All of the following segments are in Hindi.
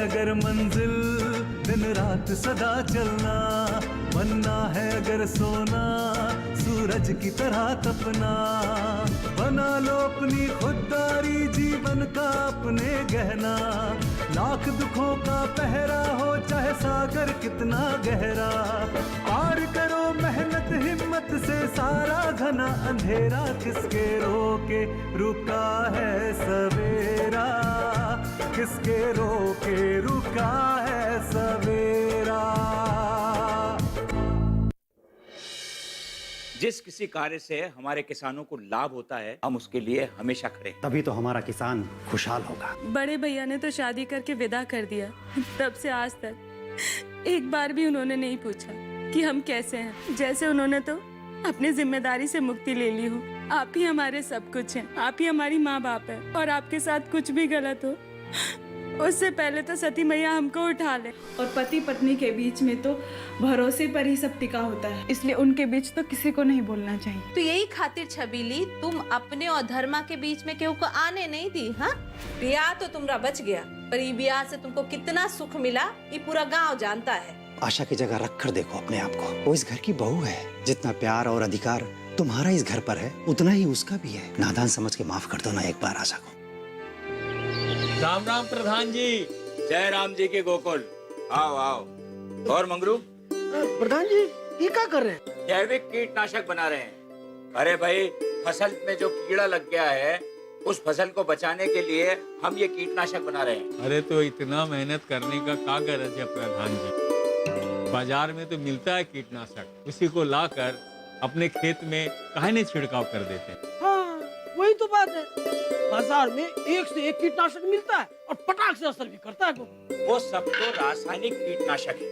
अगर मंजिल दिन रात सदा चलना, बनना है अगर सोना सूरज की तरह तपना, बना लो अपनी खुददारी जीवन का अपने गहना, लाख दुखों का पहरा हो चाहे सागर कितना गहरा, पार करो मेहनत हिम्मत से सारा घना अंधेरा, किसके रोके रुका है सवेरा, किसके रोके रुका है सवेरा। जिस किसी कार्य से हमारे किसानों को लाभ होता है हम उसके लिए हमेशा खड़े हैं। तभी तो हमारा किसान खुशहाल होगा। बड़े भैया ने तो शादी करके विदा कर दिया, तब से आज तक एक बार भी उन्होंने नहीं पूछा कि हम कैसे हैं। जैसे उन्होंने तो अपनी जिम्मेदारी से मुक्ति ले ली हो। आप ही हमारे सब कुछ हैं, आप ही हमारी माँ बाप है, और आपके साथ कुछ भी गलत हो उससे पहले तो सती मैया हमको उठा ले। और पति पत्नी के बीच में तो भरोसे पर ही सब टिका होता है, इसलिए उनके बीच तो किसी को नहीं बोलना चाहिए। तो यही खातिर छबीली तुम अपने और धर्मा के बीच में केहू को आने नहीं दी। हाँ, ब्याह तो तुम्हारा बच गया, पर ये ब्याह से तुमको कितना सुख मिला ये पूरा गांव जानता है। आशा की जगह रख कर देखो अपने आप को, वो इस घर की बहू है। जितना प्यार और अधिकार तुम्हारा इस घर पर है उतना ही उसका भी है। नादान समझ के माफ कर दो ना एक बार आशा को। राम राम प्रधान जी। जय राम जी के गोकुल। आओ आओ। और मंगरू? प्रधान जी ये क्या कर रहे हैं? जैविक कीटनाशक बना रहे हैं। अरे भाई, फसल में जो कीड़ा लग गया है उस फसल को बचाने के लिए हम ये कीटनाशक बना रहे हैं। अरे तो इतना मेहनत करने का क्या गरज है प्रधान जी? बाजार में तो मिलता है कीटनाशक, उसी को लाकर अपने खेत में काहे नहीं छिड़काव कर देते? हाँ वही तो बात है, बाजार में एक से एक कीटनाशक मिलता है और पटाख से असर भी करता है। वो सब तो रासायनिक कीटनाशक है,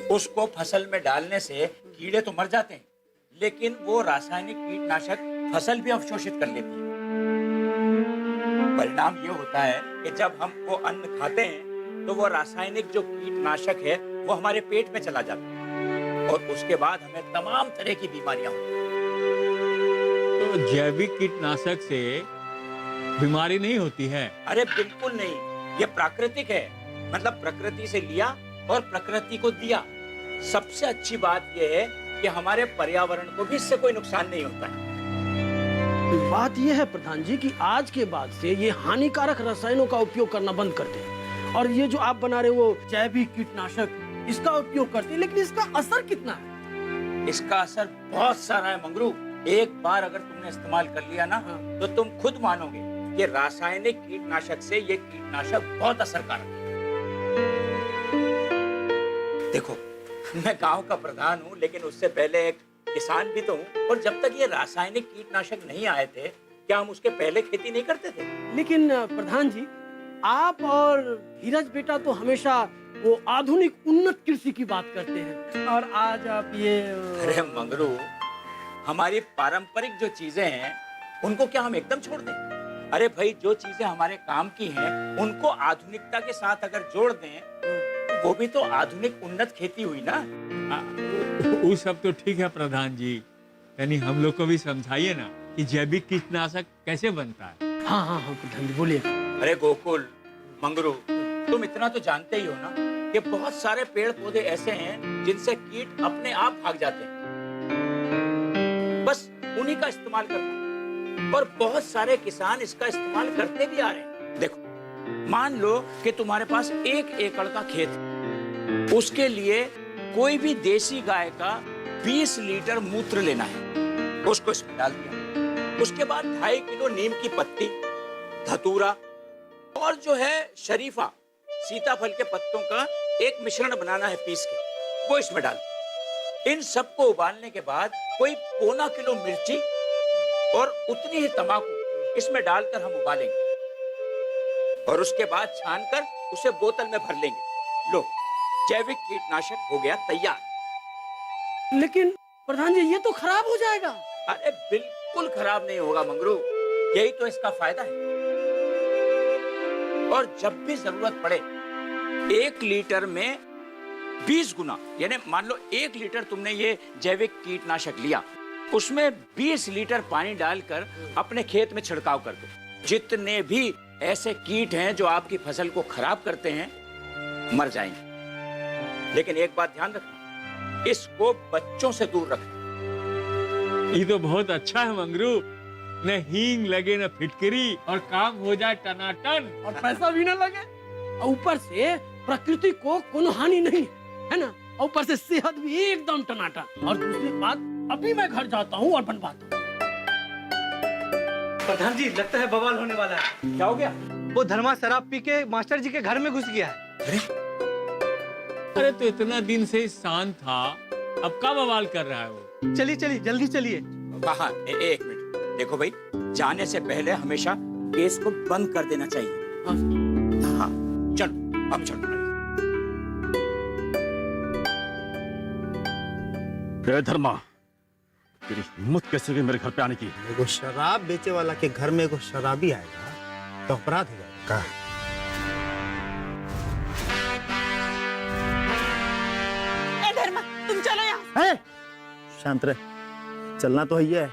उसको फसल में डालने से कीड़े तो मर जाते हैं, लेकिन वो रासायनिक कीटनाशक फसल भी अवशोषित कर लेती है। परिणाम ये होता है कि जब हम वो अन्न खाते हैं तो वो रासायनिक जो कीटनाशक है वो हमारे पेट में चला जाता है और उसके बाद हमें तमाम तरह की बीमारियां होती हैं। तो जैविक कीटनाशक से बीमारी नहीं होती है? अरे बिल्कुल नहीं, ये प्राकृतिक है, मतलब प्रकृति से लिया और प्रकृति को दिया। सबसे अच्छी बात ये है कि हमारे पर्यावरण को भी इससे कोई नुकसान नहीं होता है। बात ये है प्रधान जी कि आज के बाद से ये हानिकारक रसायनों का उपयोग करना बंद कर दें और ये जो आप बना रहे वो जैविक कीटनाशक इसका उपयोग करते हैं, लेकिन इसका असर कितना है? इसका असर बहुत सारा है मंगरू। एक बार अगर तुमने इस्तेमाल कर लिया ना तो तुम खुद मानोगे कि रासायनिक कीटनाशक से ये कीटनाशक बहुत असरकारक है। देखो, मैं गांव का प्रधान हूँ, लेकिन उससे पहले एक किसान भी तो हूँ, और जब तक ये रासायनिक कीटनाशक नहीं आए थे क्या हम उसके पहले खेती नहीं करते थे? लेकिन प्रधान जी आप और धीरज बेटा तो हमेशा वो आधुनिक उन्नत कृषि की बात करते हैं और आज आप ये। अरे मंगरू, हमारी पारंपरिक जो चीजें हैं उनको क्या हम एकदम छोड़ दें? अरे भाई, जो चीजें हमारे काम की हैं उनको आधुनिकता के साथ अगर जोड़ दें तो वो भी तो आधुनिक उन्नत खेती हुई ना। वो सब तो ठीक है प्रधान जी, यानी हम लोग को भी समझाइए ना कि जैविक कीटनाशक कैसे बनता है। हाँ हाँ हाँ प्रधान जी बोलिए। अरे गोकुल, मंगरू, तुम इतना तो जानते ही हो ना कि बहुत सारे पेड़ पौधे ऐसे हैं जिनसे कीट अपने आप भाग जाते हैं, बस उन्हीं का इस्तेमाल करना, और बहुत सारे किसान इसका इस्तेमाल करते भी आ रहे हैं। देखो, मान लो कि तुम्हारे पास 1 एकड़ का खेत है, उसके लिए कोई भी देसी गाय का 20 लीटर मूत्र लेना है, उसको इसमें डाल दिया, उसके बाद 2.5 किलो नीम की पत्ती, धतूरा और जो है शरीफा सीताफल के पत्तों का एक मिश्रण बनाना है पीस के, वो इसमें डाल। इन सबको उबालने के बाद कोई 1.25 किलो मिर्ची और उतनी ही तंबाकू इसमें डालकर हम उबालेंगे और उसके बाद छानकर उसे बोतल में भर लेंगे। लो, जैविक कीटनाशक हो गया तैयार। लेकिन प्रधान जी ये तो खराब हो जाएगा। अरे बिल्कुल खराब नहीं होगा मंगरू, यही तो इसका फायदा है। और जब भी जरूरत पड़े 1 लीटर में 20 गुना, यानी मान लो 1 लीटर तुमने ये जैविक कीटनाशक लिया, उसमें 20 लीटर पानी डालकर अपने खेत में छिड़काव कर दो। जितने भी ऐसे कीट हैं जो आपकी फसल को खराब करते हैं मर जाएंगे। लेकिन एक बात ध्यान रखना, इसको बच्चों से दूर रखना। ये तो बहुत अच्छा है मंगरू, न हींग लगे न फिटकरी और काम हो जाए टनाटन। और पैसा भी ना लगे, और ऊपर से प्रकृति को कोनो हानि नहीं है ना, और ऊपर से सेहत भी एकदम टनाटन। और दूसरी बात, अभी मैं घर जाता हूँ और बनवाता हूँ। प्रधान जी, लगता है बवाल होने वाला है। क्या हो गया? वो धर्मा शराब पी के मास्टर जी के घर में घुस गया है। अरे तो इतना दिन से शांत था, अब का बवाल कर रहा है वो? चलिए चलिए, जल्दी चलिए। कहा? एक मिनट, देखो भाई, जाने से पहले हमेशा केस को बंद कर देना चाहिए। हाँ, चलो अब चलो। धर्मा, तेरी हिम्मत कैसे हुई मेरे घर पे आने की? एगो शराब बेचे वाला के घर में एगो शराबी आएगा तो अपराध हो जाएगा। ए धर्मा, तुम चलो यहाँ। शांत रह, चलना तो ही है,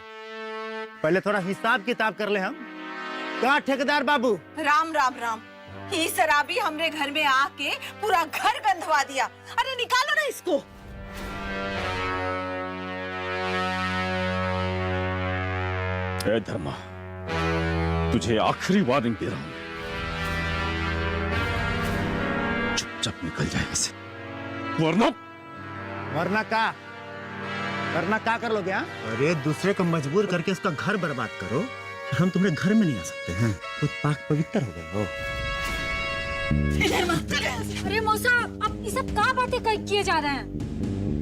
पहले थोड़ा हिसाब किताब कर ले हम। क्या ठेकेदार बाबू? राम राम राम, ये शराबी हमरे घर में आके पूरा घर गंधवा दिया। अरे निकालो ना इसको। ए धर्मा, तुझे आखिरी वार्निंग दे रहा हूं, चुपचाप निकल जाए यहाँ से, वरना वरना का कर लोगे? अरे दूसरे को मजबूर करके उसका घर बर्बाद करो, हम तुम्हारे घर में नहीं आ सकते हैं, तो पाक पवित्र हो गए हो। अरे मौसा, आप ये सब क्या बातें किए जा रहे हैं?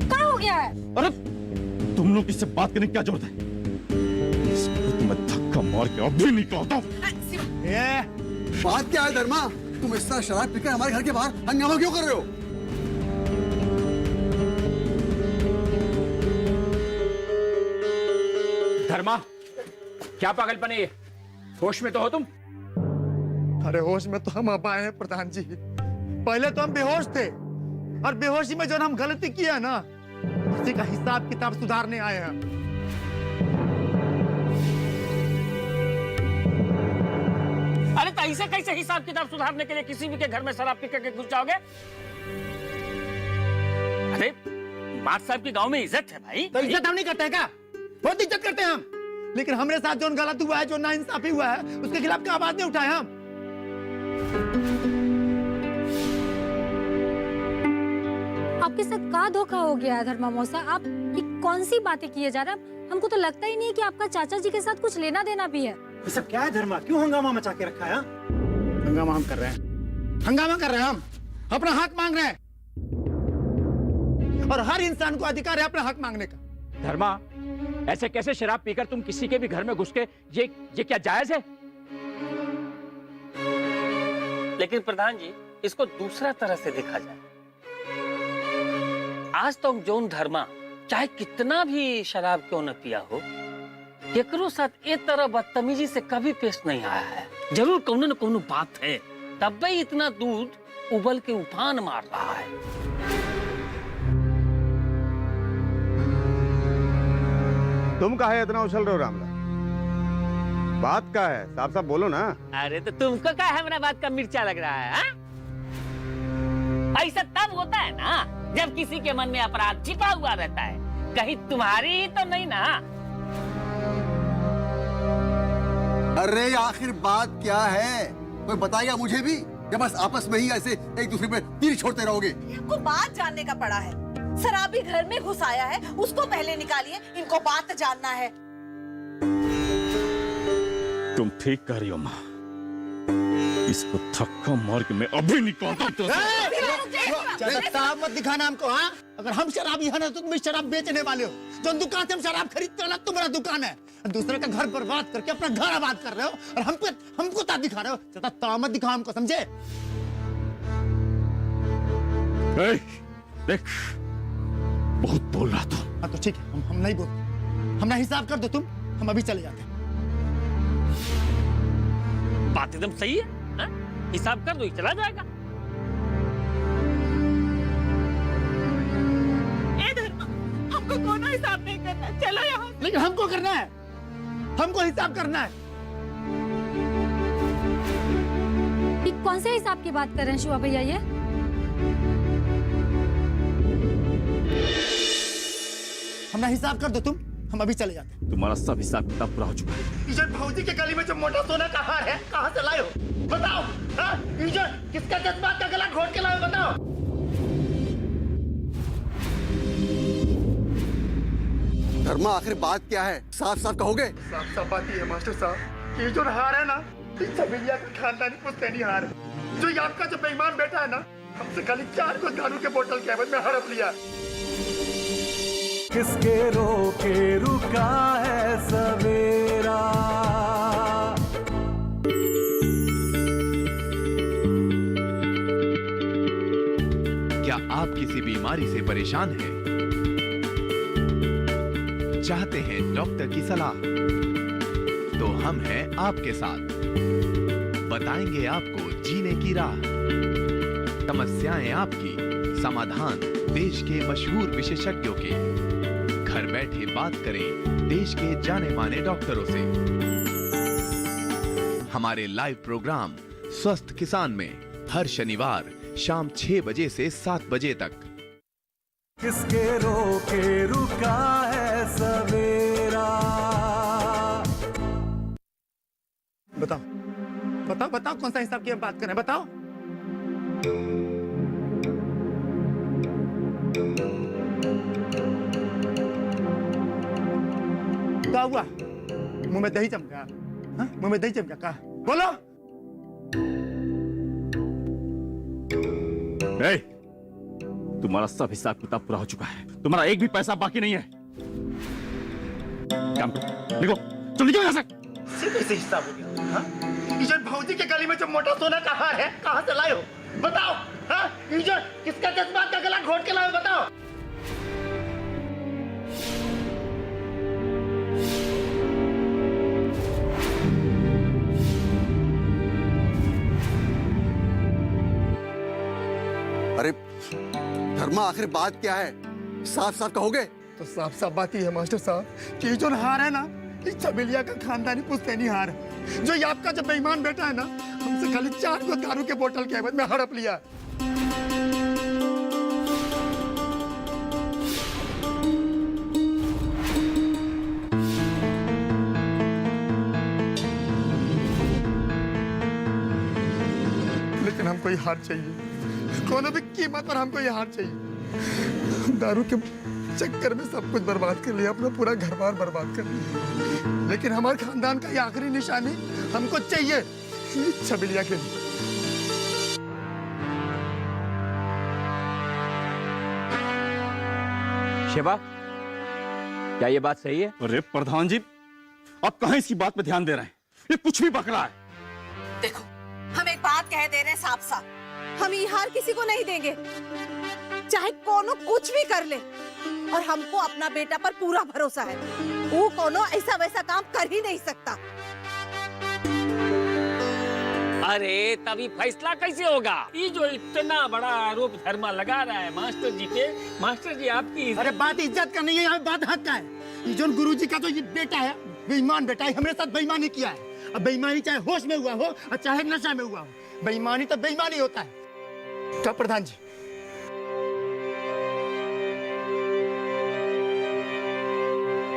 क्या हो गया है? अरे तुम लोग इससे बात करने की क्या जरूरत है? इसको तुम्हें धक्का मार के अभी निकालता हूँ। बात क्या है धर्मा? तुम इस तरह शराब पीकर हमारे घर के बाहर हंगामा क्यों कर रहे हो? धर्मा, क्या पागलपन है ये? होश में तो हो तुम? अरे होश में तो हम अब आए हैं प्रधान जी, पहले तो हम बेहोश थे, और बेहोशी में जो हम गलती किया ना, उसी का हिसाब किताब सुधारने आए हैं। अरे तो ऐसे कैसे हिसाब किताब सुधारने के लिए किसी भी के घर में शराब पी के घुस जाओगे? अरे बात साहब की गांव में इज्जत है भाई। तो इज्जत हम नहीं करते हैं क्या? बहुत इज्जत करते हैं हम, लेकिन हमारे साथ जो गलत हुआ है, जो नाइंसाफी हुआ है, उसके खिलाफ क्या आवाज नहीं उठाए हम? आपके साथ क्या धोखा हो गया है धर्मा मौसा? आप ये कौन सी बातें किए जा रहे हैं? हमको तो लगता ही नहीं है कि आपका चाचा जी के साथ कुछ लेना देना भी है। ये सब क्या है धर्मा? क्यों हंगामा मचा के रखा है? हंगामा हम कर रहे हैं, हंगामा कर रहे हैं, हम अपना हक मांग रहे हैं, और हर इंसान को अधिकार है अपना हक मांगने का। धर्मा, ऐसे कैसे शराब पीकर तुम किसी के भी घर में घुस के, ये क्या जायज है? लेकिन प्रधान जी, इसको दूसरा तरह से देखा जाए, आज तो जोन धर्मा चाहे कितना भी शराब क्यों न पिया हो, केकरो साथ ए तरह बदतमीजी से कभी पेश नहीं आया है। जरूर कौनो न कौनो बात है, तब भी इतना दूध उबल के उफान मार रहा है। तुम काहे इतना उछल रहे हो रामलाल? बात क्या है? साफ साफ बोलो ना। अरे तो तुमको क्या हमारा बात का मिर्चा लग रहा है? ऐसा तब होता है ना जब किसी के मन में अपराध छिपा हुआ रहता है, कहीं तुम्हारी ही तो नहीं ना। अरे आखिर बात क्या है? कोई बताएगा मुझे भी, या बस आपस में ही ऐसे एक दूसरे पे तीर छोड़ते रहोगे? इनको बात जानने का पड़ा है। शराबी घर में घुस आया है, उसको पहले निकालिए, इनको बात जानना है। तुम ठीक कह रही हो माँ, इसको धक्का मार के मैं अभी निकालता हूँ। मत दिखाना हमको, हाँ? अगर हम शराबी है ना तो तुम शराब बेचने वाले हो। जो दुकान से हम शराब खरीदते हो ना, तुम्हारा दुकान है, दूसरे का घर बर्बाद करके अपना घर आबाद कर रहे हो, और हमको ता दिखा रहे हो। ज्यादा तामत दिखा हमको, समझे? देख, बहुत बोल रहा तू। हाँ तो ठीक है, हम नहीं बोलते, हमारा हिसाब कर दो तुम, हम अभी चले जाते हैं। बात एकदम सही है, हा? हिसाब कर दो, चला जाएगा। हमको कोनो हिसाब नहीं करना, चलो यहाँ। लेकिन हमको करना है, हमको हिसाब करना है। कौन से हिसाब की बात कर रहे हैं शिवा भैया? ये हमारा हिसाब कर दो तुम, हम अभी चले जाते हैं। तुम्हारा सब हिसाब किताब पूरा हो चुका है। इजन भौजी के गली में जो मोटा सोना का हार है, कहाँ से लाए हो? बताओ। हाँ? इजन किसका जज्बात का गला घोट के लाए हो? बताओ। धर्मा आखिर बात क्या है, साफ साफ कहोगे? साफ साफ बात ही है मास्टर साहब, ये जो हार है ना, इस सबिलिया का खानदानी पुश्तैनी हार है। जो ये आपका जो बेईमान बेटा है ना, हमसे खाली 4 को दारू के बोतल के एवज में हड़प लिया। किसके रोके रुका है सवेरा। क्या आप किसी बीमारी से परेशान हैं? चाहते हैं डॉक्टर की सलाह? तो हम हैं आपके साथ, बताएंगे आपको जीने की राह। समस्याएं आपकी, समाधान देश के मशहूर विशेषज्ञों के। घर बैठे बात करें देश के जाने माने डॉक्टरों से। हमारे लाइव प्रोग्राम स्वस्थ किसान में हर शनिवार शाम 6 बजे से 7 बजे तक। किसके रोके रुका है सवेरा। बताओ बताओ बताओ, कौन सा हिसाब की हम बात करें? बताओ। क्या हुआ? मुंह में दही जम गया? हाँ? मुंह में दही जम गया? कहा बोलो। ए, तुम्हारा सब हिसाब किताब पूरा हो चुका है, तुम्हारा एक भी पैसा बाकी नहीं है। काम करो, निकलो, चलो निकलो यहाँ से। सीधे से हिसाब हो गया। हाँ? इजन भौजी के गली में जो मोटा सोना का हार है, कहाँ से लाए हो? बताओ। हाँ? इजन किसका जज्बात का गला घोट के लाए हो? बताओ। अरे धर्मा आखिर बात क्या है, साफ साफ कहोगे? तो साफ साफ बात ही है मास्टर साहब कि जो हार है ना, इस चमेलिया का खानदानी पुश्तैनी हार है। जो ये आपका जब बेईमान बेटा है ना, हमसे खाली 4 को दारू के बोतल के एवज में हड़प लिया। लेकिन हमको ये हार चाहिए, कोनो भी कीमत पर हमको ये हार चाहिए। दारू के चक्कर में सब कुछ बर्बाद कर लिया, अपना पूरा घर बार बर्बाद कर लिया, लेकिन हमारे खानदान का ये आखिरी निशानी हमको चाहिए, छबिलिया के लिए। शिवा, क्या ये बात सही है? अरे प्रधान जी, आप कहाँ इसकी बात पे ध्यान दे रहे हैं? ये कुछ भी बकरा है। देखो, हम एक बात कह दे रहे हैं साफ साफ, हम ये हार किसी को नहीं देंगे, चाहे कोनो कुछ भी कर ले। और हमको अपना बेटा पर पूरा भरोसा है, वो कोनो ऐसा वैसा काम कर ही नहीं सकता। अरे तभी फैसला कैसे होगा? ये जो इतना बड़ा आरोप धर्मा लगा रहा है मास्टर जी पे, मास्टर जी आपकी अरे बात इज्जत का नहीं है, यहाँ बात हक का है। ये जो गुरुजी का जो ये बेटा है, बेईमान बेटा है, हमारे साथ बेईमानी किया है। अब बेईमानी चाहे होश में हुआ हो और चाहे नशा में हुआ हो, बेईमानी तो बेईमानी होता है। क्या प्रधान जी?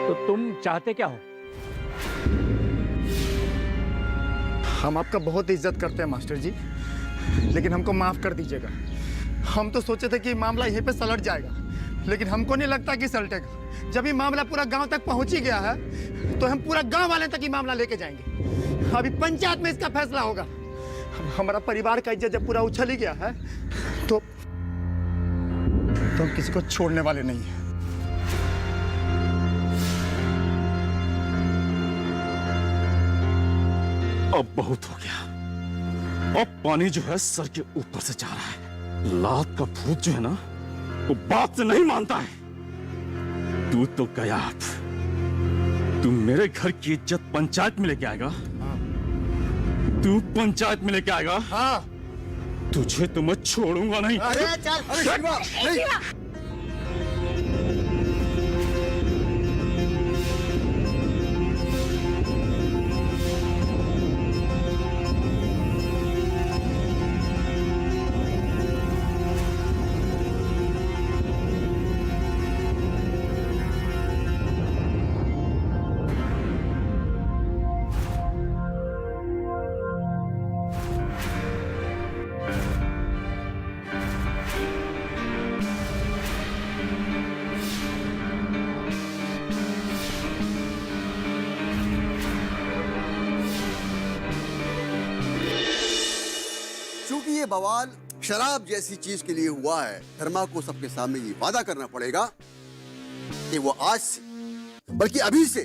तो तुम चाहते क्या हो? हम आपका बहुत इज्जत करते हैं मास्टर जी, लेकिन हमको माफ कर दीजिएगा। हम तो सोचे थे कि मामला यहीं पे सलट जाएगा, लेकिन हमको नहीं लगता कि सलटेगा। जब ये मामला पूरा गांव तक पहुंच ही गया है, तो हम पूरा गांव वाले तक ये मामला लेके जाएंगे। अभी पंचायत में इसका फैसला होगा। हमारा परिवार का इज्जत जब पूरा उछल ही गया है, तो हम किसी को छोड़ने वाले नहीं हैं। अब बहुत हो गया, अब पानी जो है सर के ऊपर से जा रहा है। लात का भूत जो है ना, वो बात से नहीं मानता है। तू तो गया, तू मेरे घर की इज्जत पंचायत में लेके आएगा? तू पंचायत में लेके आएगा? हाँ। तुझे तो मैं छोड़ूंगा नहीं। अरे चल, अरे शिवा, नहीं। ये बवाल शराब जैसी चीज के लिए हुआ है, धर्मा को सबके सामने ये वादा करना पड़ेगा कि वो आज से बल्कि अभी से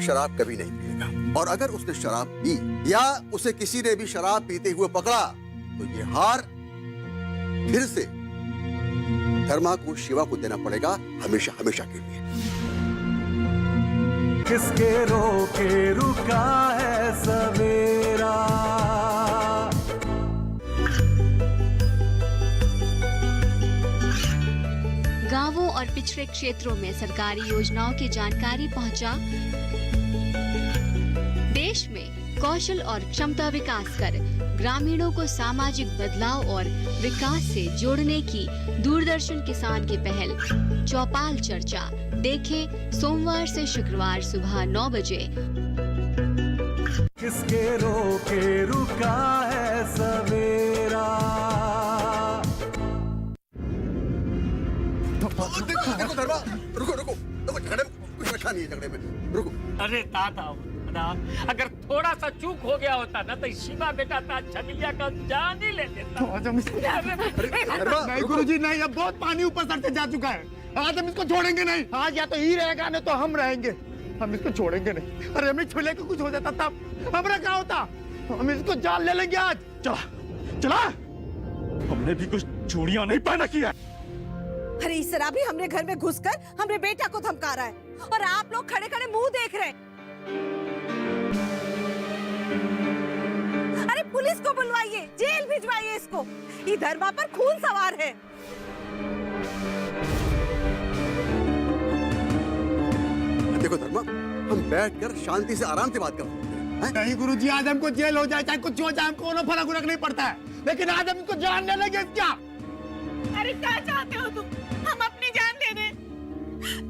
शराब कभी नहीं पिएगा। और अगर उसने शराब पी या उसे किसी ने भी शराब पीते हुए पकड़ा तो ये हार फिर से धर्मा को शिवा को देना पड़ेगा, हमेशा हमेशा के लिए। किसके रोके रुका है सवेरा। गांवों और पिछड़े क्षेत्रों में सरकारी योजनाओं की जानकारी पहुंचा। देश में कौशल और क्षमता विकास कर ग्रामीणों को सामाजिक बदलाव और विकास से जोड़ने की दूरदर्शन किसान की पहल चौपाल चर्चा देखें सोमवार से शुक्रवार सुबह 9 बजे। किसके रोके रुका है सवेरा। देखो धर्मा, रुको रुको, देखो झगड़े में कुछ रखा नहीं है, झगड़े में रुको। अरे दादा अगर थोड़ा सा चूक हो गया होता ना तो शिवा बेटा था छबिलिया का जान ही ले लेता। नहीं गुरुजी नहीं, अब बहुत पानी ऊपर सर से जा चुका है, आज हम इसको छोड़ेंगे नहीं। आज या तो ही रहेगा नहीं तो हम रहेंगे, हम इसको छोड़ेंगे नहीं। अरे हमें छुले को कुछ हो जाता तब हमारा क्या होता, हम इसको जान ले लेंगे आज। चला चला, हमने भी कुछ चूड़ियां नहीं पहना किया। अरे इस शराबी हमरे घर में घुसकर हमरे बेटा को धमका रहा है और आप लोग खड़े खड़े मुंह देख रहे हैं। अरे पुलिस को बुलवाइए, जेल भिजवाइए इसको, ये धर्मा पर खून सवार है। देखो धर्मा, हम बैठकर शांति से आराम से बात कर सकते हैं। नहीं गुरुजी, आज हमको जेल हो जाए चाहे कुछ हो जाए, हमको कोई फर्क नहीं पड़ता है, लेकिन आज हम इसको जान ले लेंगे। क्या अरे क्या चाहते हो तुम, हम अपनी जान दे दें?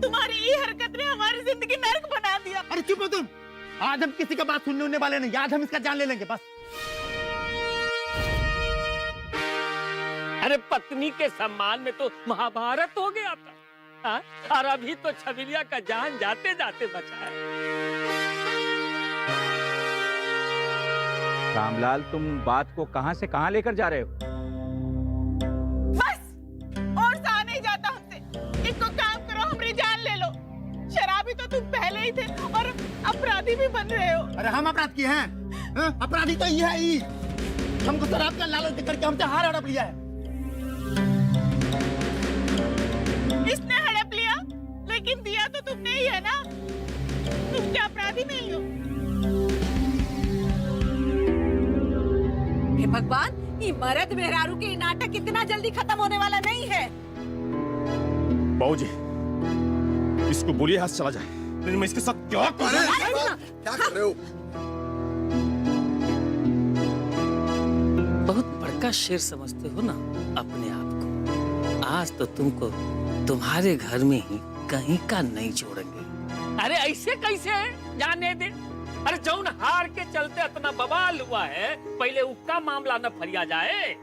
तुम्हारी ये हरकत ने हमारी जिंदगी नर्क बना दिया। अरे चुप हो तुम, आज हम किसी का बात सुनने होने वाले नहीं, आज हम इसका जान ले लेंगे बस। अरे पत्नी के सम्मान में तो महाभारत हो गया था, हाँ? और अभी तो छबिलिया का जान जाते जाते बचा है। रामलाल, तुम बात को कहां से कहां लेकर जा रहे हो? बस और सहा नहीं जाता हमसे, इनको काम करो, हमारी जान ले लो। शराबी तो तुम पहले ही थे और अपराधी भी बन रहे हो। अरे हम अपराध किए हैं? अपराधी तो ये है ही, हमको शराब का लालच देकर के हमसे हार हड़प लिया है। इसने हड़प लिया, लेकिन दिया तो तुमने ही है ना, तुम क्या अपराधी नहीं हो? हे भगवान, ये मर्द मेहरारू के नाटक इतना जल्दी खत्म होने वाला नहीं है। बाबूजी, इसको बोलिए यहाँ से चला जाए, लेकिन मैं इसके साथ क्या कर रहे हो? बहुत बड़का शेर समझते हो ना अपने आप को। आज तो तुमको तुम्हारे घर में ही कहीं का नहीं छोड़ेंगे। अरे ऐसे कैसे है? जाने दे। अरे जौन हार के चलते इतना बवाल हुआ है, पहले उसका मामला न फरिया जाए।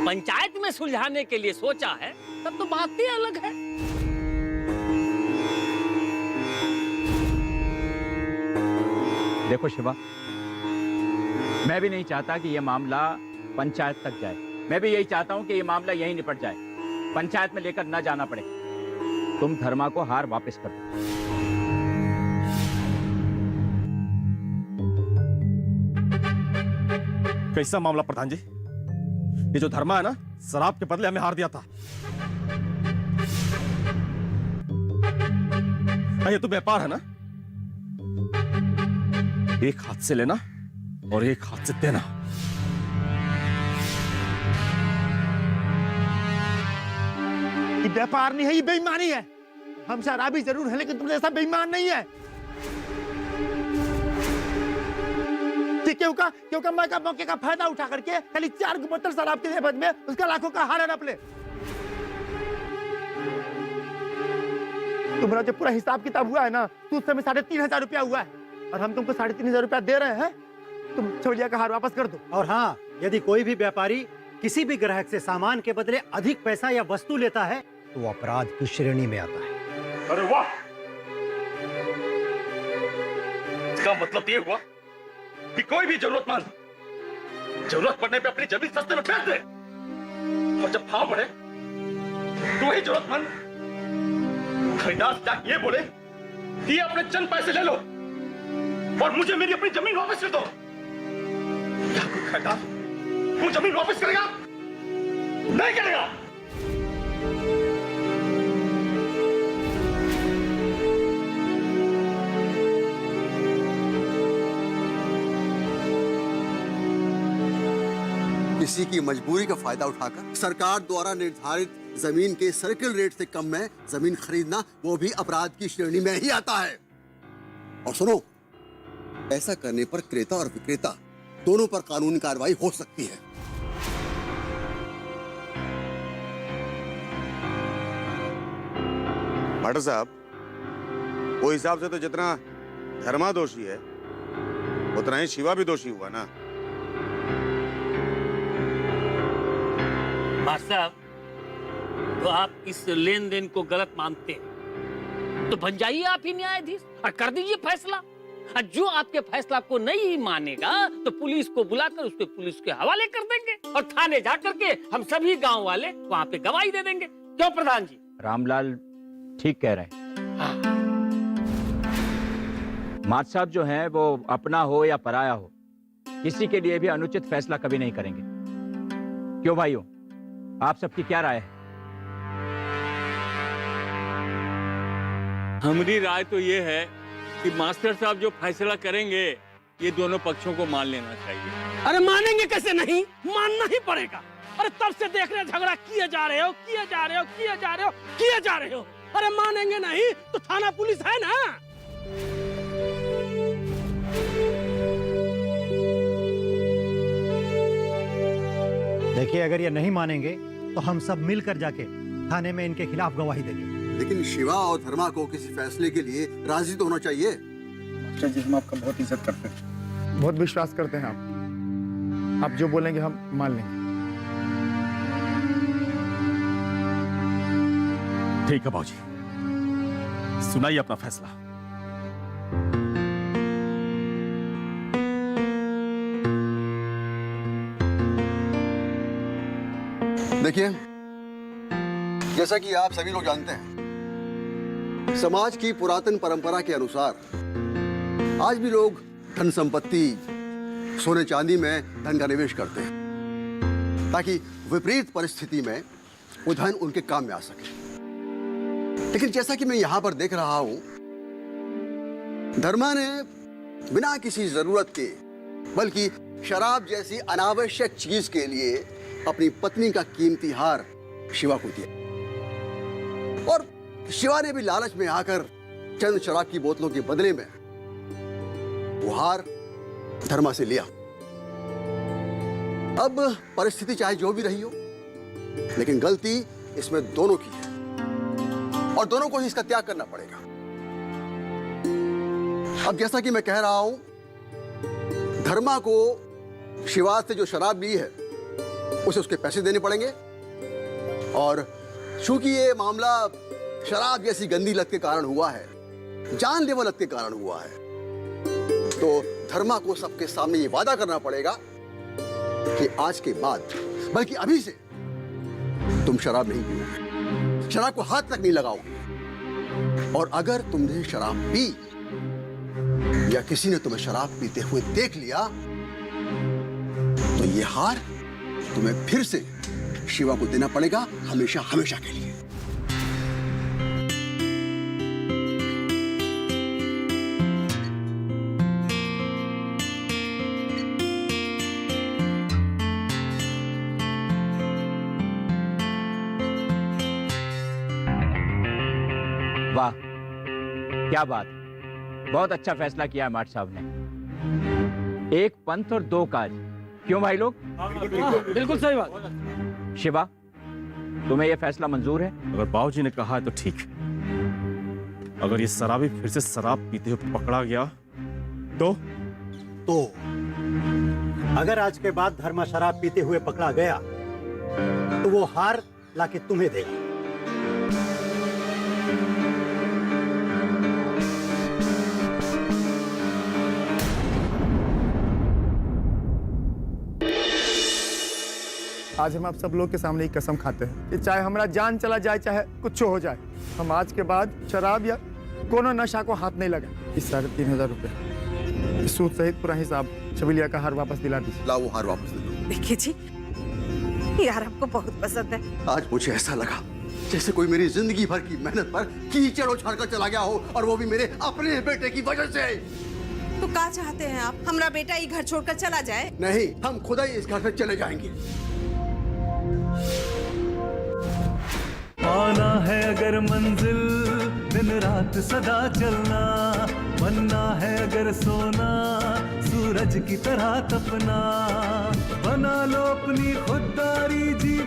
पंचायत में सुलझाने के लिए सोचा है, तब तो बात ही अलग है। देखो शिवा, मैं भी नहीं चाहता कि यह मामला पंचायत तक जाए। मैं भी यही चाहता हूं कि यह मामला यहीं निपट जाए, पंचायत में लेकर न जाना पड़े। तुम धर्मा को हार वापस कर दो। कैसा मामला प्रधान जी? ये जो धर्मा है ना, शराब के बदले हमें हार दिया था। ये तो व्यापार है ना, एक हाथ से लेना और एक हाथ से देना। ये व्यापार नहीं है, ये बेईमानी है। हम शराबी जरूर है, लेकिन तुम जैसा बेईमान नहीं है। क्योंकि मैं का मौके का फायदा उठा करके खाली 4 बोतल शराब के एवज में उसका लाखों का हार हड़प ले। तुम्हारा जो पूरा हिसाब किताब हुआ है ना, तो उस समय 3,500 रुपया हुआ है, और हम तुमको 3,500 रुपया दे रहे हैं। तुम छबिलिया का हार वापस कर दो। और हाँ, यदि कोई भी व्यापारी किसी भी ग्राहक से सामान के बदले अधिक पैसा या वस्तु लेता है तो वो अपराध की श्रेणी में आता है। अरे वाह, इसका मतलब ये हुआ कि कोई भी जरूरतमंद जरूरत पड़ने पे अपनी जमीन सस्ते में बेच दे, और जब भाव बढ़े तो वही जरूरतमंद खरीदार जाके ये बोले कि अपने चंद पैसे ले लो और मुझे मेरी अपनी जमीन वापस कर दो। क्या कोई खरीदार वो जमीन वापस करेगा? नहीं करेगा। किसी की मजबूरी का फायदा उठाकर सरकार द्वारा निर्धारित जमीन के सर्किल रेट से कम में जमीन खरीदना, वो भी अपराध की श्रेणी में ही आता है। और सुनो, ऐसा करने पर क्रेता और विक्रेता दोनों पर कानूनी कार्रवाई हो सकती है। भट्ट साहब, वो हिसाब से तो जितना धर्मा दोषी है उतना ही शिवा भी दोषी हुआ ना। भाट साहब, तो आप इस लेन देन को गलत मानते हैं तो बन जाइए आप ही न्यायाधीश और कर दीजिए फैसला। और जो आपके फैसला को नहीं मानेगा तो पुलिस को बुलाकर उसके पुलिस के हवाले कर देंगे और थाने जा करके हम सभी गांव वाले वहां पे गवाही दे देंगे। क्यों प्रधान जी? रामलाल ठीक कह रहे हैं। मात साहब जो हैं वो अपना हो या पराया हो, किसी के लिए भी अनुचित फैसला कभी नहीं करेंगे। क्यों भाइयों, आप सबकी क्या राय है? हमारी राय तो ये है कि मास्टर साहब जो फैसला करेंगे ये दोनों पक्षों को मान लेना चाहिए। अरे मानेंगे कैसे नहीं, मानना ही पड़ेगा। अरे तब से देख रहे झगड़ा किए जा रहे हो, किए जा रहे हो, किए जा रहे हो, किए जा रहे हो। अरे मानेंगे नहीं तो थाना पुलिस है ना। देखिए, अगर ये नहीं मानेंगे तो हम सब मिलकर जाके थाने में इनके खिलाफ गवाही देंगे। लेकिन शिवा और धर्मा को किसी फैसले के लिए राजी तो होना चाहिए। मास्टर जी, हम आपका बहुत इज्जत करते हैं, बहुत विश्वास करते हैं आप जो बोलेंगे हम मान लेंगे। ठीक है बाबूजी, सुनाइए अपना फैसला। देखिए, जैसा कि आप सभी लोग जानते हैं, समाज की पुरातन परंपरा के अनुसार आज भी लोग धन संपत्ति, सोने चांदी में धन का निवेश करते हैं ताकि विपरीत परिस्थिति में वो धन उनके काम में आ सके। लेकिन जैसा कि मैं यहां पर देख रहा हूं, धर्मा ने बिना किसी जरूरत के, बल्कि शराब जैसी अनावश्यक चीज के लिए अपनी पत्नी का कीमती हार शिवा को दिया। और शिवा ने भी लालच में आकर चंद शराब की बोतलों के बदले में वो हार धर्मा से लिया। अब परिस्थिति चाहे जो भी रही हो, लेकिन गलती इसमें दोनों की है और दोनों को ही इसका त्याग करना पड़ेगा। अब जैसा कि मैं कह रहा हूं, धर्मा को शिवा से जो शराब ली है उसे उसके पैसे देने पड़ेंगे। और चूंकि ये मामला शराब जैसी गंदी लत के कारण हुआ है, जानलेवा लत के कारण हुआ है, तो धर्मा को सबके सामने ये वादा करना पड़ेगा कि आज के बाद, बल्कि अभी से, तुम शराब नहीं पीओगे, शराब को हाथ तक नहीं लगाओगे। और अगर तुमने शराब पी या किसी ने तुम्हें शराब पीते हुए देख लिया तो ये हार तुम्हें फिर से शिवा को देना पड़ेगा, हमेशा हमेशा के लिए। वाह, क्या बात, बहुत अच्छा फैसला किया है माट साहब ने। एक पंथ और दो काज, क्यों भाई लोग? बिल्कुल सही बात। शिवा, तुम्हें यह फैसला मंजूर है? अगर बाबूजी ने कहा है तो ठीक है। अगर ये शराबी फिर से शराब पीते हुए पकड़ा गया तो अगर आज के बाद धर्मा शराब पीते हुए पकड़ा गया तो वो हार लाके तुम्हें देगा। आज हम आप सब लोग के सामने ही कसम खाते हैं कि चाहे हमारा जान चला जाए, चाहे कुछ हो जाए, हम आज के बाद शराब या कोनो नशा को हाथ नहीं लगा। इस 3,500 रुपए सूद सहित पूरा हिसाब छबिलिया का हार वापस दिला दीजिए। ला वो हार वापस दे दो। देखिए जी, यार हमको बहुत पसंद है। आज मुझे ऐसा लगा जैसे कोई मेरी जिंदगी भर की मेहनत पर कीचड़ उछाल कर चला गया हो, और वो भी मेरे अपने बेटे की वजह से। तो क्या चाहते हैं आप? हमारा बेटा ये घर छोड़कर चला जाए? नहीं, हम खुद ही इस घर से चले जाएंगे। पाना है अगर मंजिल, दिन रात सदा चलना, बनना है अगर सोना, सूरज की तरह तपना, बना लो अपनी खुददारी जी।